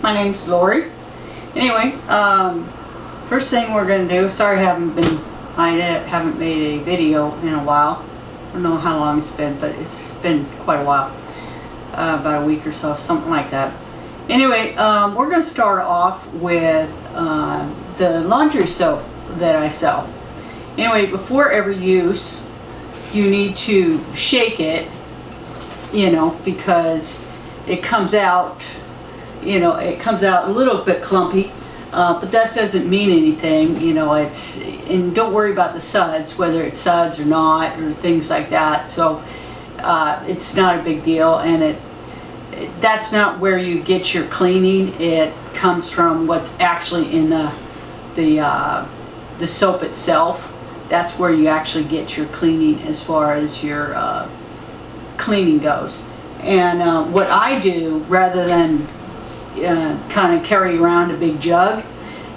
my name's Lori. Anyway, first thing we're going to do, sorry I haven't made a video in a while. I don't know how long it's been, but it's been quite a while. About a week or so, something like that. Anyway, we're going to start off with the laundry soap that I sell. Anyway, before every use, you need to shake it, because it comes out, it comes out a little bit clumpy, but that doesn't mean anything, and don't worry about the suds, whether it's suds or not, or things like that. So it's not a big deal, and that's not where you get your cleaning. It comes from what's actually in the soap itself. That's where you actually get your cleaning as far as your cleaning goes. And what I do, rather than kind of carry around a big jug,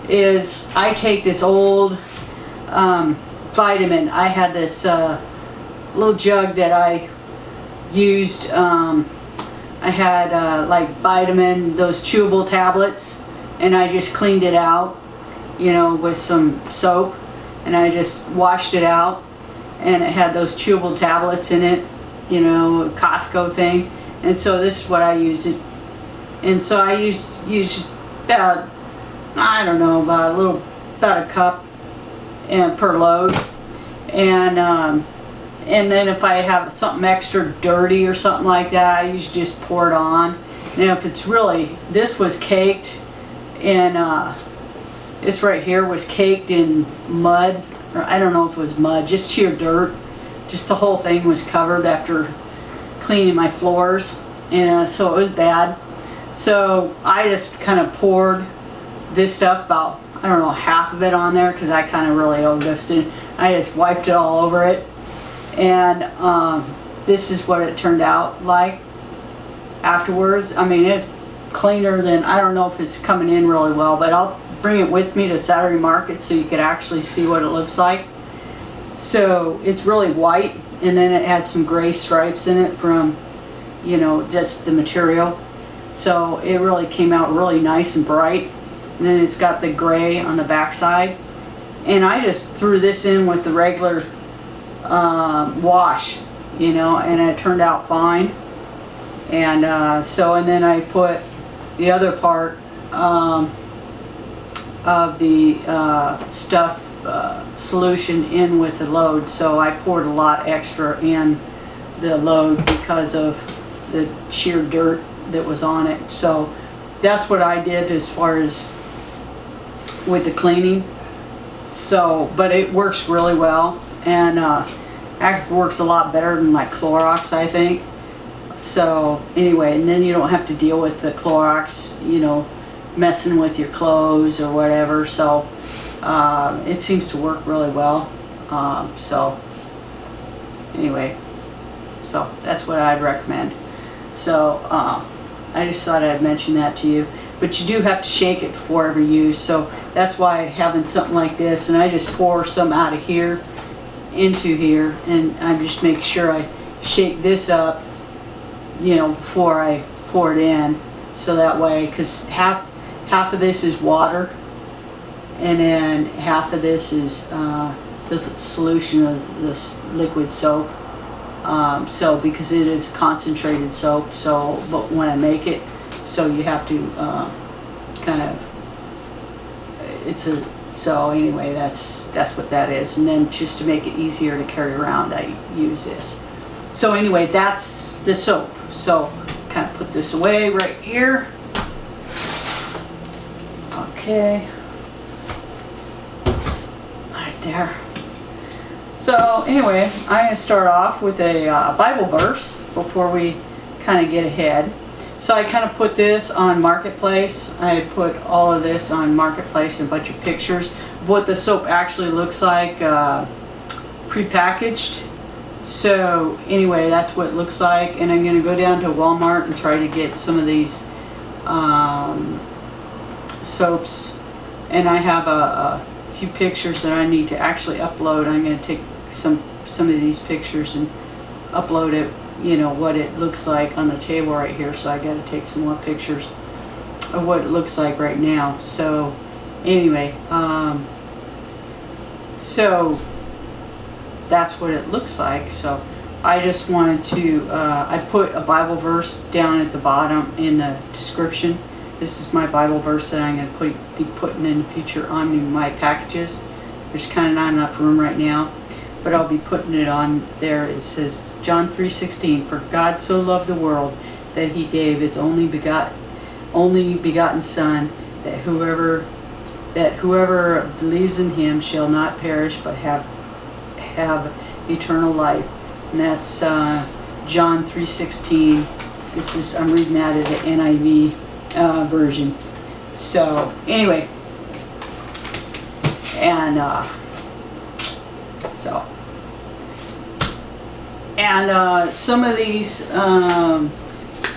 is I take this old vitamin. I had this little jug that I used. I had like vitamin, those chewable tablets, and I just cleaned it out, with some soap, and I just washed it out, and it had those chewable tablets in it, a Costco thing. And so this is what I use it. And so I use about, I don't know, about a cup per load. And then if I have something extra dirty or something like that, I usually just pour it on. Now if it's really, this was caked in, this right here was caked in mud, or I don't know if it was mud, just sheer dirt. Just the whole thing was covered after cleaning my floors, and so it was bad. So I just kind of poured this stuff, about, I don't know, half of it on there, because I kind of really overdosed it. I just wiped it all over it. And this is what it turned out like afterwards. I mean, it's cleaner than, I don't know if it's coming in really well, but I'll bring it with me to Saturday market so you could actually see what it looks like. So it's really white, and then it has some gray stripes in it from, just the material. So it really came out really nice and bright. And then it's got the gray on the back side. And I just threw this in with the regular wash, and it turned out fine. And and then I put the other part of the stuff solution in with the load. So I poured a lot extra in the load because of the sheer dirt that was on it. So that's what I did as far as with the cleaning. So, but it works really well, and actually works a lot better than like Clorox, I think. So anyway, and then you don't have to deal with the Clorox, messing with your clothes or whatever. So it seems to work really well. So anyway, so that's what I'd recommend. So I just thought I'd mention that to you. But you do have to shake it before every use. So that's why having something like this, and I just pour some out of here into here, and I just make sure I shake this up, before I pour it in. So that way, because half of this is water, and then half of this is the solution of this liquid soap. So because it is concentrated soap, so but when I make it, so you have to kind of, so anyway, that's what that is. And then just to make it easier to carry around, I use this. So anyway, that's the soap. So kind of put this away right here. Okay. Right there. So anyway, I'm going to start off with a Bible verse before we kind of get ahead. So I kind of put this on Marketplace. I put all of this on Marketplace and a bunch of pictures of what the soap actually looks like prepackaged. So anyway, that's what it looks like. And I'm going to go down to Walmart and try to get some of these soaps. And I have a few pictures that I need to actually upload. I'm going to take some of these pictures and upload it, what it looks like on the table right here. So I got to take some more pictures. of what it looks like right now. So anyway, so that's what it looks like. So I just wanted to, I put a Bible verse down at the bottom in the description. This is my Bible verse that I'm going to be putting in the future on my packages. There's kind of not enough room right now, but I'll be putting it on there. It says John 3:16, "For God so loved the world that he gave his only begotten Son, that whoever believes in him shall not perish but have eternal life." And that's John 3:16. I'm reading that in the NIV version. So anyway, and some of these,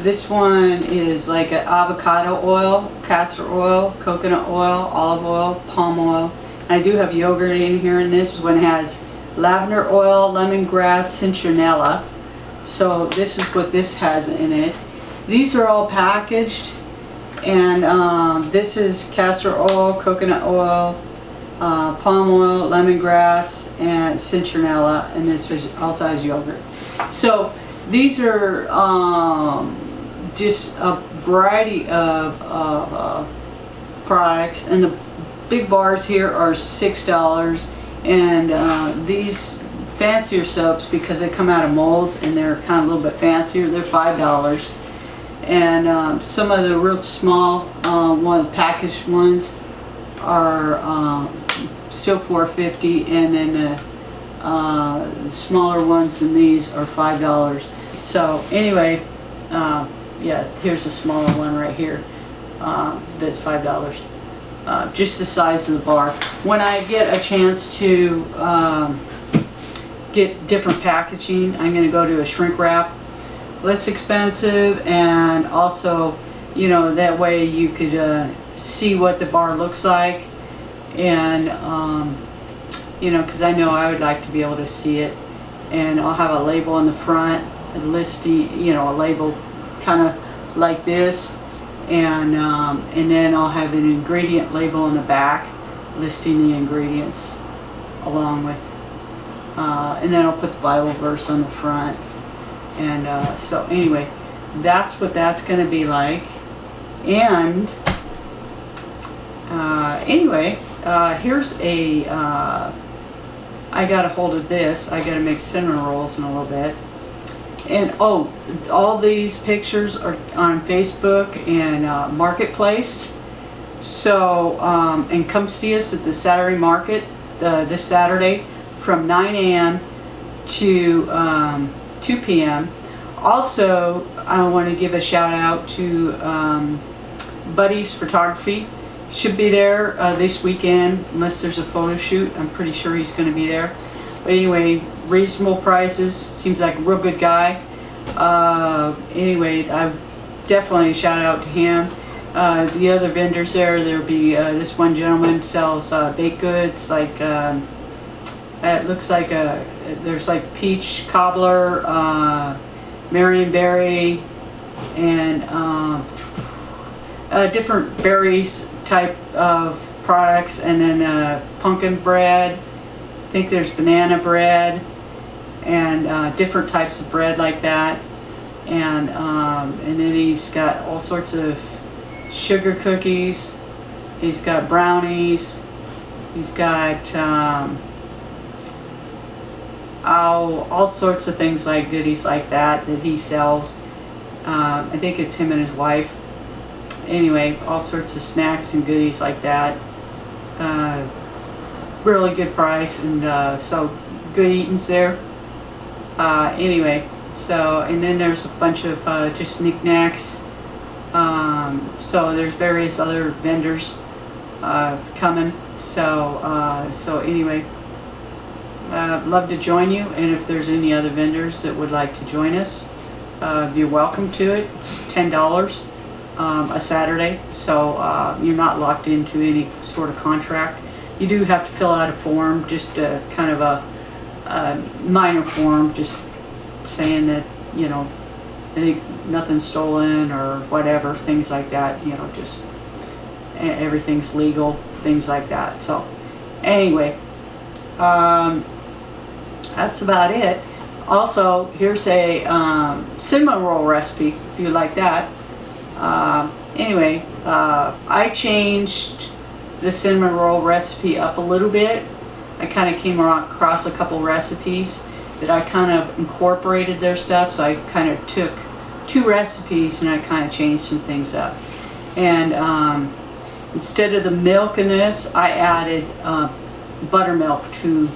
this one is like an avocado oil, castor oil, coconut oil, olive oil, palm oil. And I do have yogurt in here, and this one has lavender oil, lemongrass, citronella. So this is what this has in it. These are all packaged, and this is castor oil, coconut oil, palm oil, lemongrass, and citronella, and this also has yogurt. So these are just a variety of products, and the big bars here are $6, and these fancier soaps, because they come out of molds and they're kind of a little bit fancier, they're $5. And some of the real small packaged ones are still $4.50, and then the smaller ones than these are $5. So anyway, yeah, here's a smaller one right here that's $5. Just the size of the bar. When I get a chance to get different packaging, I'm going to go to a shrink wrap. Less expensive, and also, you know, that way you could see what the bar looks like, and you know, because I know I would like to be able to see it. And I'll have a label in the front, a listing, you know, a label kind of like this, and then I'll have an ingredient label in the back listing the ingredients along with, and then I'll put the Bible verse on the front. And so anyway, that's what that's going to be like. And anyway, here's a, I got a hold of this. I got to make cinnamon rolls in a little bit. And oh, all these pictures are on Facebook and Marketplace. So, and come see us at the Saturday market this Saturday from 9 a.m. to 2 p.m. Also, I want to give a shout out to Buddy's Photography. Should be there this weekend, unless there's a photo shoot. I'm pretty sure he's going to be there. But anyway, reasonable prices. Seems like a real good guy. Anyway, I definitely shout out to him. The other vendors there'll be this one gentleman sells baked goods, like it looks like there's like peach cobbler, Marionberry, and different berries type of products, and then pumpkin bread. I think there's banana bread, and different types of bread like that, and then he's got all sorts of sugar cookies. He's got brownies. He's got all sorts of things, like goodies like that he sells. I think it's him and his wife. Anyway, all sorts of snacks and goodies like that. Really good price, and so good eatings there. Anyway, so, and then there's a bunch of just knickknacks. So there's various other vendors coming. So anyway, I'd love to join you, and if there's any other vendors that would like to join us, you're welcome to it. It's $10 a Saturday, so you're not locked into any sort of contract. You do have to fill out a form, just kind of a minor form, just saying that, you know, I think nothing's stolen or whatever, things like that, you know, just everything's legal, things like that. So anyway, that's about it. Also, here's a cinnamon roll recipe if you like that. Anyway, I changed the cinnamon roll recipe up a little bit. I kind of came across a couple recipes that I kind of incorporated their stuff, so I kind of took 2 recipes and I kind of changed some things up. And instead of the milk in this, I added buttermilk to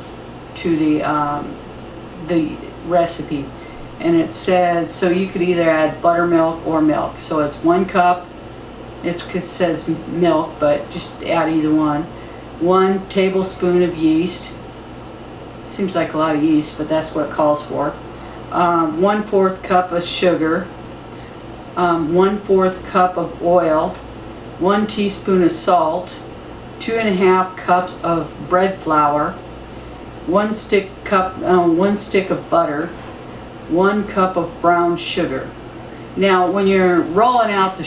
the recipe. And it says, so you could either add buttermilk or milk. So it's 1 cup. It says milk, but just add either one. 1 tablespoon of yeast. Seems like a lot of yeast, but that's what it calls for. 1/4 cup of sugar. 1/4 cup of oil. 1 teaspoon of salt. 2.5 cups of bread flour. 1 stick of butter. 1 cup of brown sugar. Now, when you're rolling out the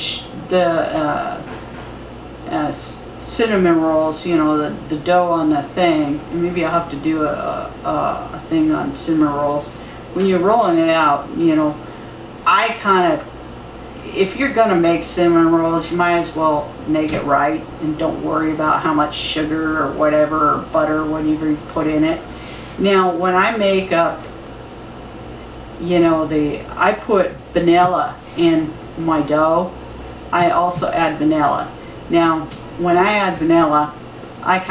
cinnamon rolls, you know, the dough on the thing, and maybe I'll have to do a thing on cinnamon rolls. When you're rolling it out, you know, I kind of, if you're gonna make cinnamon rolls, you might as well make it right and don't worry about how much sugar or whatever, or butter, whatever you put in it. Now, when I make up, you know, I put vanilla in my dough. I also add vanilla. Now, when I add vanilla,